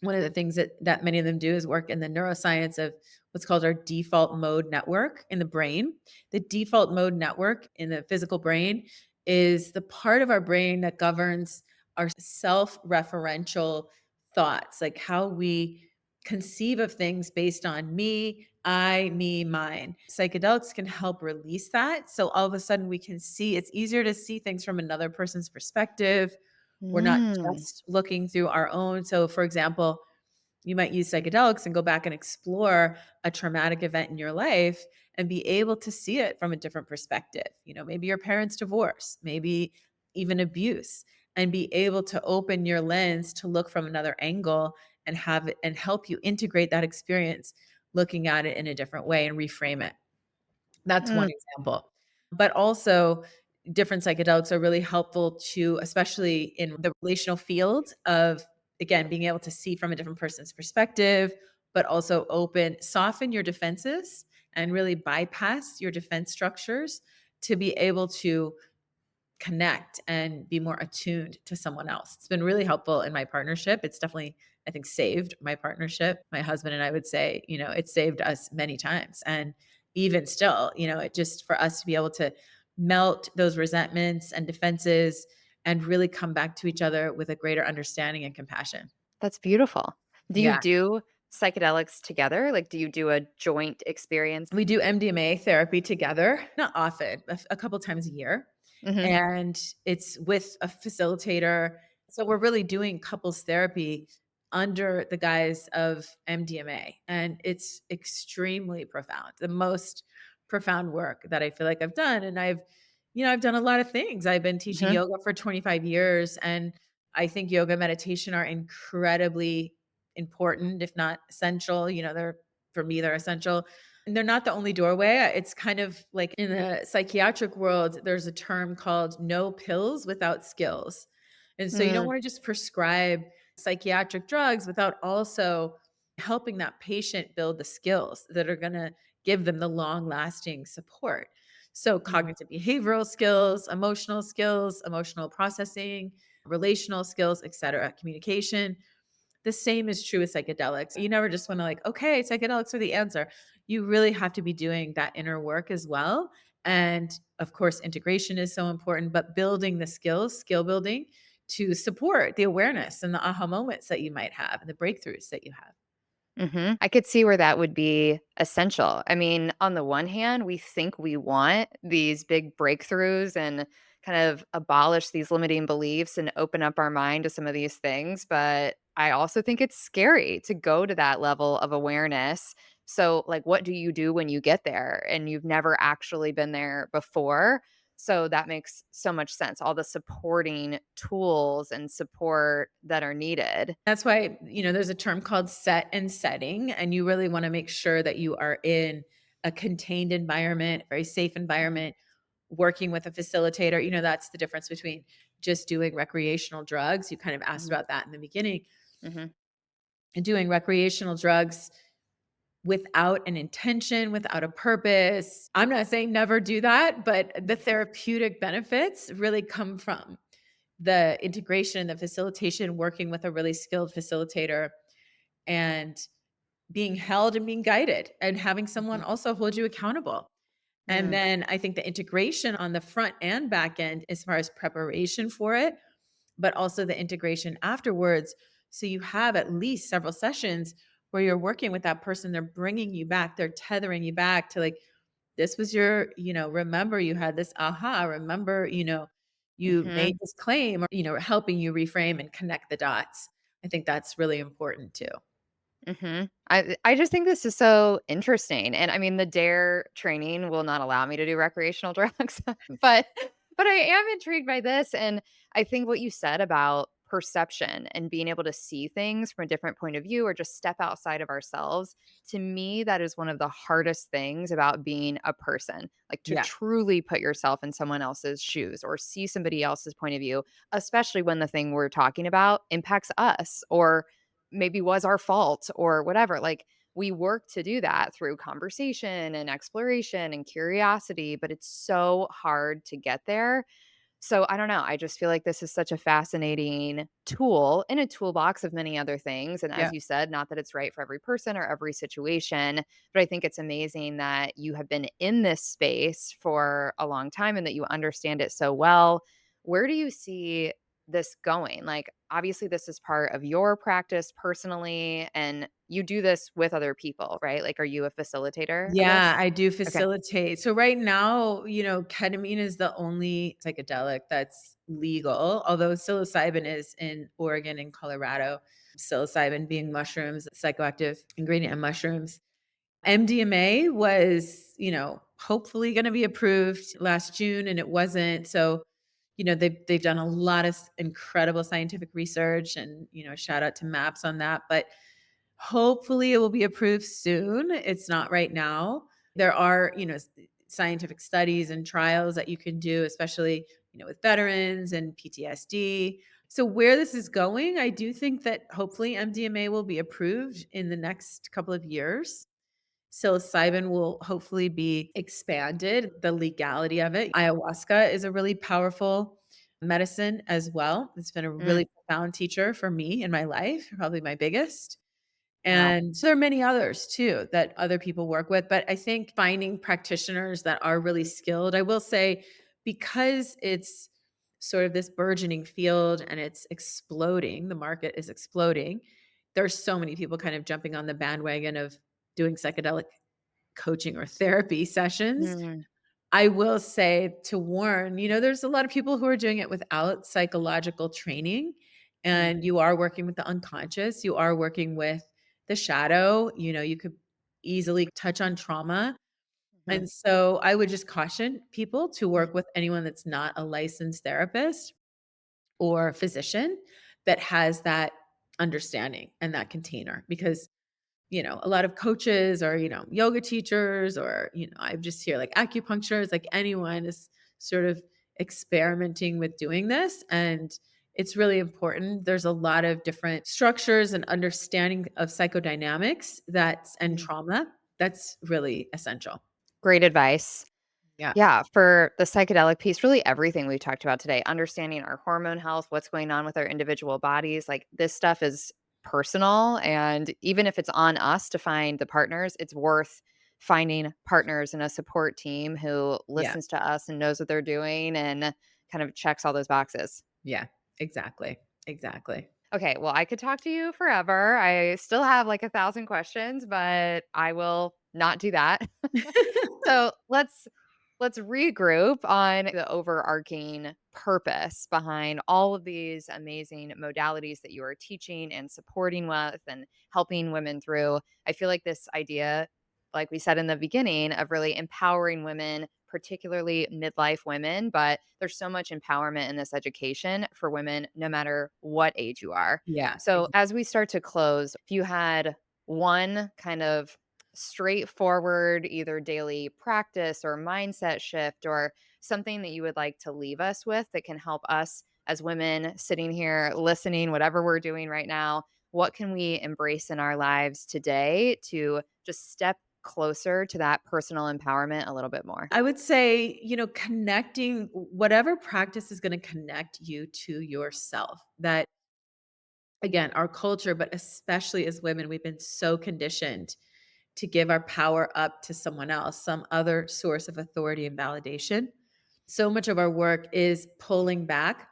S2: One of the things that many of them do is work in the neuroscience of what's called our default mode network in the brain. The default mode network in the physical brain is the part of our brain that governs our self-referential thoughts, like how we conceive of things based on me, I, me, mine. Psychedelics can help release that. So all of a sudden we can see, it's easier to see things from another person's perspective. We're not
S1: Mm.
S2: just looking through our own. So, for example, you might use psychedelics and go back and explore a traumatic event in your life and be able to see it from a different perspective. Maybe your parents' divorce, maybe even abuse, and be able to open your lens to look from another angle and have it and help you integrate that experience, looking at it in a different way and reframe it. That's one
S1: Mm.
S2: example. But also, different psychedelics are really helpful to, especially in the relational field of, again, being able to see from a different person's perspective, but also soften your defenses and really bypass your defense structures to be able to connect and be more attuned to someone else. It's been really helpful in my partnership. It's definitely, I think, saved my partnership. My husband and I would say, it saved us many times. And even still, it just for us to be able to melt those resentments and defenses and really come back to each other with a greater understanding and compassion.
S1: That's beautiful. Do you
S2: Yeah.
S1: do psychedelics together? Like, do you do a joint experience?
S2: We do MDMA therapy together, not often, a couple times a year.
S1: Mhm.
S2: And it's with a facilitator. So we're really doing couples therapy under the guise of MDMA. And it's extremely profound, the most profound work that I feel like I've done. And I've done a lot of things. I've been teaching
S1: Mhm.
S2: yoga for 25 years. And I think yoga meditation are incredibly important, if not essential. For me, they're essential. And they're not the only doorway. It's kind of like in the psychiatric world, there's a term called no pills without skills. And so you don't
S1: Mm.
S2: want to just prescribe psychiatric drugs without also helping that patient build the skills that are going to give them the long lasting support. So,
S1: Mm.
S2: cognitive behavioral skills, emotional processing, relational skills, etc., communication. The same is true with psychedelics. You never just want to like, okay, psychedelics are the answer. You really have to be doing that inner work as well. And of course, integration is so important, but building the skills, skill building to support the awareness and the aha moments that you might have and the breakthroughs that you have.
S1: I could see where that would be essential. I mean, on the one hand, we think we want these big breakthroughs and kind of abolish these limiting beliefs and open up our mind to some of these things. But I also think it's scary to go to that level of awareness. So, like, what do you do when you get there and you've never actually been there before? So that makes so much sense. All the supporting tools and support that are needed.
S2: That's why, there's a term called set and setting, and you really wanna make sure that you are in a contained environment, very safe
S1: Mhm,
S2: environment, working with a facilitator. That's the difference between just doing recreational drugs. You kind of asked
S1: mhm,
S2: about that in the beginning.
S1: mhm,
S2: And doing recreational drugs without an intention, without a purpose. I'm not saying never do that, but the therapeutic benefits really come from the integration, the facilitation, working with a really skilled facilitator and being held and being guided and having someone
S1: mhm,
S2: also hold you accountable. And
S1: mm,
S2: then I think the integration on the front and back end as far as preparation for it, but also the integration afterwards. So you have at least several sessions where you're working with that person. They're bringing you back, they're tethering you back to like, this was your, remember you had this aha, remember, you made
S1: mhm.
S2: this claim or, helping you reframe and connect the dots. I think that's really important too.
S1: I just think this is so interesting, and I mean, the DARE training will not allow me to do recreational drugs, but I am intrigued by this, and I think what you said about perception and being able to see things from a different point of view or just step outside of ourselves, to me, that is one of the hardest things about being a person, like, to
S2: Yeah.
S1: truly put yourself in someone else's shoes or see somebody else's point of view, especially when the thing we're talking about impacts us or maybe was our fault or whatever. Like we work to do that through conversation and exploration and curiosity, but it's so hard to get there. So I don't know. I just feel like this is such a fascinating tool in a toolbox of many other things. And
S2: Yeah.
S1: as you said, not that it's right for every person or every situation, but I think it's amazing that you have been in this space for a long time and that you understand it so well. Where do you see this going? Like, obviously, this is part of your practice personally, and you do this with other people, right? Like, are you a facilitator of
S2: Yeah,
S1: this?
S2: I do
S1: Okay.
S2: facilitate. So right now, ketamine is the only psychedelic that's legal, although psilocybin is in Oregon and Colorado. Psilocybin being mushrooms, psychoactive ingredient in mushrooms. MDMA was, hopefully going to be approved last June and it wasn't. So, they've done a lot of incredible scientific research and, shout out to MAPS on that, but hopefully, it will be approved soon. It's not right now. There are, scientific studies and trials that you can do, especially, with veterans and PTSD. So where this is going, I do think that hopefully MDMA will be approved in the next couple of years. Psilocybin will hopefully be expanded, the legality of it. Ayahuasca is a really powerful medicine as well. It's been a
S1: Mm,
S2: really profound teacher for me in my life, probably my biggest.
S1: wow.
S2: And so there are many others too that other people work with, but I think finding practitioners that are really skilled. I will say because it's sort of this burgeoning field and it's exploding, the market is exploding. There's so many people kind of jumping on the bandwagon of doing psychedelic coaching or therapy sessions.
S1: Mm,
S2: I will say to warn, there's a lot of people who are doing it without psychological training,
S1: mm,
S2: and you are working with the unconscious, you are working with the shadow, you could easily touch on trauma.
S1: mhm,
S2: And so I would just caution people to work with anyone that's not a licensed therapist or physician that has that understanding and that container because a lot of coaches or, yoga teachers or, I just hear like acupuncturists, like anyone is sort of experimenting with doing this. And it's really important. There's a lot of different structures and understanding of psychodynamics and
S1: mhm.
S2: trauma that's really essential.
S1: Great advice.
S2: Yeah.
S1: Yeah, for the psychedelic piece, really everything we've talked about today, understanding our hormone health, what's going on with our individual bodies, like this stuff is personal. And even if it's on us to find the partners, it's worth finding partners and a support team who
S2: Yeah.
S1: listens to us and knows what they're doing and kind of checks all those boxes.
S2: Yeah. Exactly. Exactly.
S1: Okay, well, I could talk to you forever. I still have like 1,000 questions, but I will not do that. So let's regroup on the overarching purpose behind all of these amazing modalities that you are teaching and supporting with and helping women through. I feel like this idea, like we said in the beginning, of really empowering women, particularly midlife women, but there's so much empowerment in this education for women, no matter what age you are.
S2: Yeah.
S1: So, as we start to close, if you had one kind of straightforward, either daily practice or mindset shift or something that you would like to leave us with that can help us as women sitting here listening, whatever we're doing right now, what can we embrace in our lives today to just step closer to that personal empowerment a little bit more?
S2: I would say, connecting whatever practice is going to connect you to yourself. That again, our culture, but especially as women, we've been so conditioned to give our power up to someone else, some other source of authority and validation. So much of our work is pulling back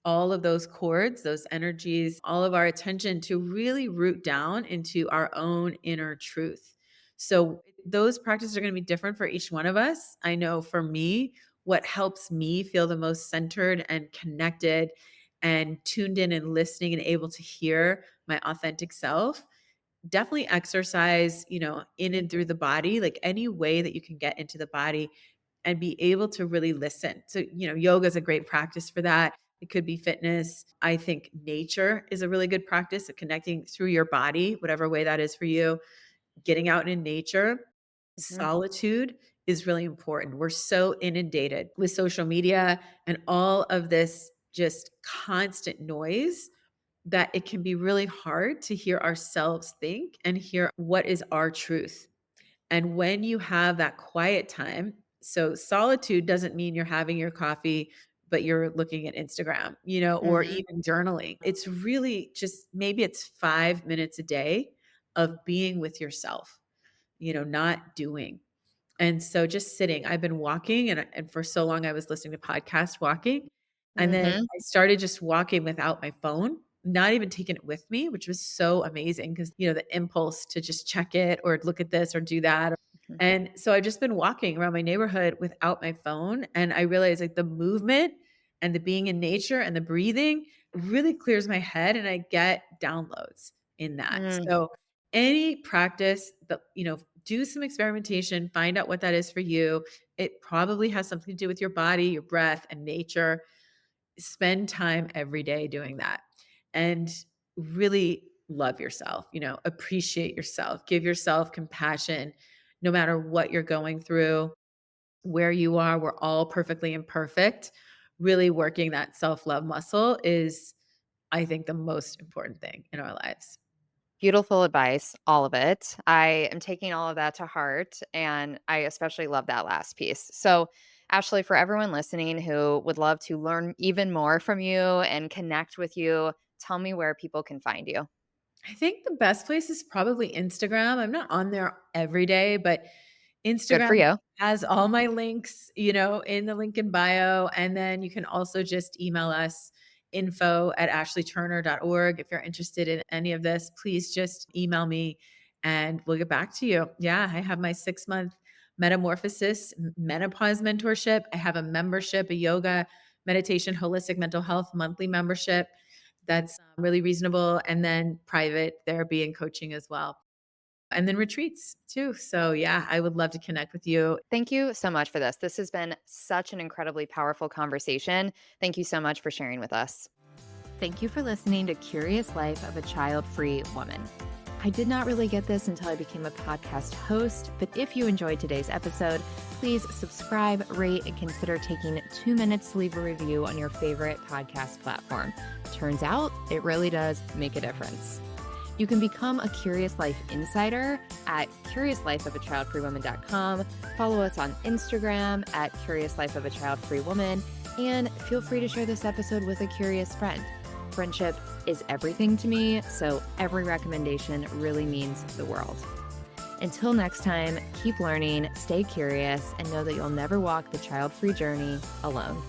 S2: all of those cords, those energies, all of our attention to really root down into our own inner truth. So, those practices are going to be different for each one of us. I know for me, what helps me feel the most centered and connected and tuned in and listening and able to hear my authentic self, definitely exercise, in and through the body, like any way that you can get into the body and be able to really listen. So, yoga is a great practice for that. It could be fitness. I think nature is a really good practice of connecting through your body, whatever way that is for you, getting out in nature.
S1: Mhm.
S2: Solitude is really important. We're so inundated with social media and all of this just constant noise that it can be really hard to hear ourselves think and hear what is our truth. And when you have that quiet time, so solitude doesn't mean you're having your coffee, but you're looking at Instagram, or
S1: Mhm.
S2: even journaling. It's really just maybe it's 5 minutes a day of being with yourself, not doing. And so just sitting, I've been walking and for so long I was listening to podcasts walking. And then
S1: Mhm.
S2: I started just walking without my phone, not even taking it with me, which was so amazing because, the impulse to just check it or look at this or do that.
S1: Mhm.
S2: And so I've just been walking around my neighborhood without my phone. And I realized like the movement and the being in nature and the breathing really clears my head and I get downloads in that.
S1: Mm.
S2: So any practice that, do some experimentation, find out what that is for you. It probably has something to do with your body, your breath, and nature. Spend time every day doing that and really love yourself, appreciate yourself, give yourself compassion no matter what you're going through, where you are. We're all perfectly imperfect. Really working that self love muscle is, I think, the most important thing in our lives.
S1: Beautiful advice, all of it. I am taking all of that to heart, and I especially love that last piece. So, Ashley, for everyone listening who would love to learn even more from you and connect with you, tell me where people can find you.
S2: I think the best place is probably Instagram. I'm not on there every day, but
S1: Good for
S2: Instagram
S1: you.
S2: has all my links, in the link in bio. And then you can also just email us info@ashleyturner.org. If you're interested in any of this, please just email me and we'll get back to you. Yeah, I have my 6 month metamorphosis menopause mentorship. I have a membership, a yoga, meditation, holistic mental health monthly membership that's really reasonable. And then private therapy and coaching as well. And then retreats too. So yeah, I would love to connect with you.
S1: Thank you so much for this. This has been such an incredibly powerful conversation. Thank you so much for sharing with us. Thank you for listening to Curious Life of a Child Free Woman. I did not really get this until I became a podcast host, but if you enjoyed today's episode, please subscribe, rate, and consider taking 2 minutes to leave a review on your favorite podcast platform. Turns out it really does make a difference. You can become a Curious Life insider at CuriousLifeOfAChildFreeWoman.com. Follow us on Instagram at Curious Life of a Child Free Woman, and feel free to share this episode with a curious friend. Friendship is everything to me, so every recommendation really means the world. Until next time, keep learning, stay curious, and know that you'll never walk the child-free journey alone.